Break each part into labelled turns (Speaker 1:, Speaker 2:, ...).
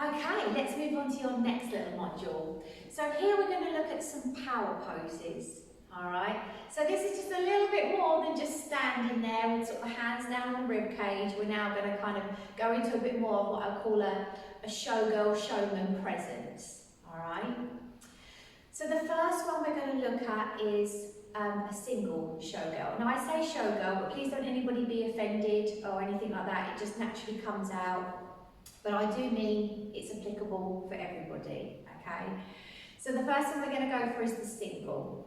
Speaker 1: Okay, let's move on to your next little module. So here we're going to look at some power poses. Alright, so this is just a little bit more than just standing there with sort of hands down on the rib cage. We're now going to kind of go into a bit more of what I call a showgirl, showman presence. Alright, so the first one we're going to look at is a single showgirl. Now I say showgirl, but please don't anybody be offended or anything like that. It just naturally comes out. But I do mean it's applicable for everybody, okay? So the first one we're going to go for is the single.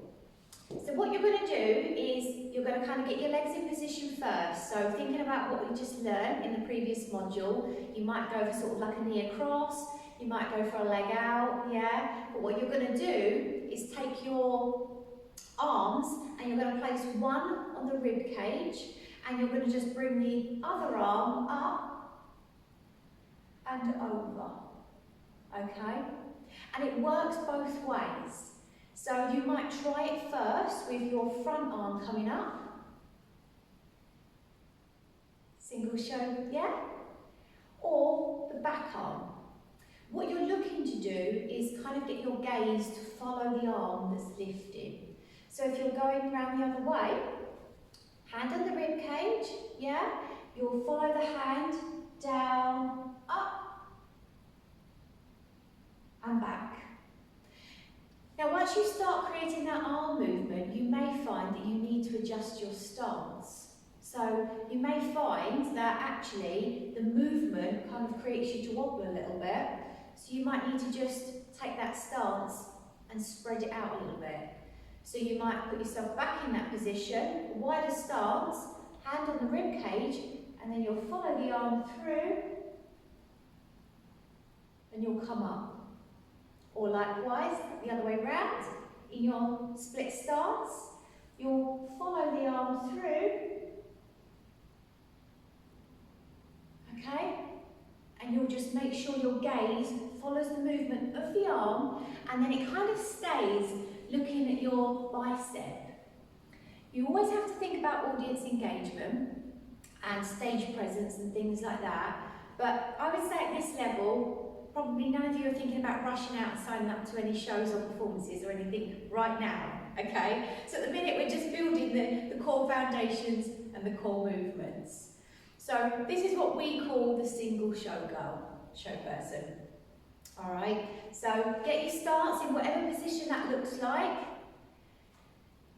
Speaker 1: So what you're going to do is you're going to kind of get your legs in position first. So thinking about what we just learned in the previous module, you might go for sort of like a knee across, you might go for a leg out, yeah? But what you're going to do is take your arms and you're going to place one on the rib cage and you're going to just bring the other arm up and over, okay? And it works both ways. So you might try it first with your front arm coming up. Single show, yeah? Or the back arm. What you're looking to do is kind of get your gaze to follow the arm that's lifting. So if you're going around the other way, hand on the rib cage, yeah? You'll follow the hand down, up, and back. Now once you start creating that arm movement, you may find that you need to adjust your stance. So you may find that actually the movement kind of creates you to wobble a little bit. So you might need to just take that stance and spread it out a little bit. So you might put yourself back in that position, wider stance, hand on the rib cage, and then you'll follow the arm through and you'll come up. Or likewise, the other way round, in your split stance, you'll follow the arm through, okay? And you'll just make sure your gaze follows the movement of the arm, and then it kind of stays looking at your bicep. You always have to think about audience engagement and stage presence and things like that, but I would say at this level, probably none of you are thinking about rushing out and signing up to any shows or performances or anything right now, okay? So at the minute we're just building the core foundations and the core movements. So this is what we call the single showgirl, show person. All right, so get your stance in whatever position that looks like.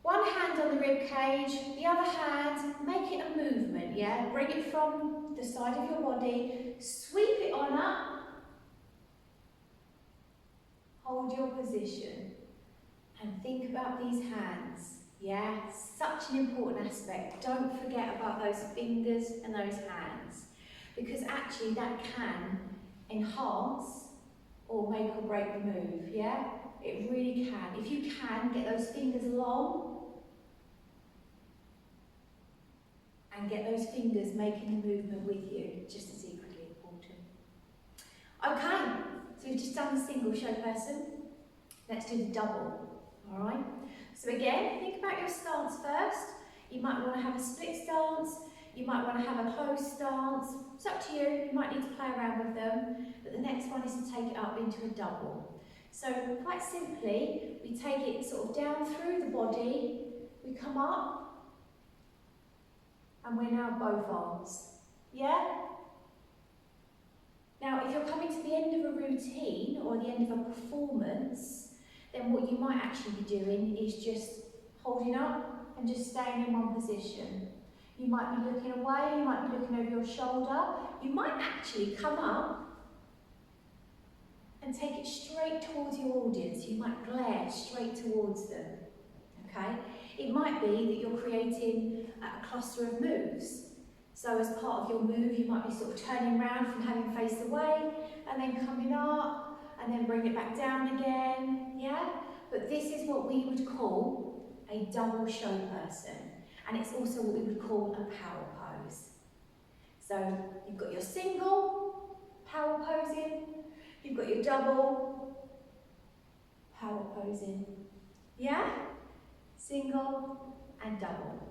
Speaker 1: One hand on the rib cage, the other hand, make it a movement, yeah? Bring it from the side of your body, sweep it on up, hold your position and think about these hands, yeah? Such an important aspect. Don't forget about those fingers and those hands because actually that can enhance or make or break the move, yeah? It really can. If you can, get those fingers long and get those fingers making the movement with you, just as equally important. Okay. So we've just done the single show person. Let's do the double, all right? So again, think about your stance first. You might want to have a split stance. You might want to have a closed stance. It's up to you. You might need to play around with them. But the next one is to take it up into a double. So quite simply, we take it sort of down through the body. We come up, and we're now both arms. Yeah? Now, if you're coming to the end of a routine or the end of a performance, then what you might actually be doing is just holding up and just staying in one position. You might be looking away, you might be looking over your shoulder. You might actually come up and take it straight towards your audience. You might glare straight towards them, okay? It might be that you're creating a cluster of moves. So as part of your move, you might be sort of turning around from having faced away and then coming up and then bring it back down again, yeah? But this is what we would call a double show person. And it's also what we would call a power pose. So you've got your single, power posing, you've got your double, power posing, yeah? Single and double.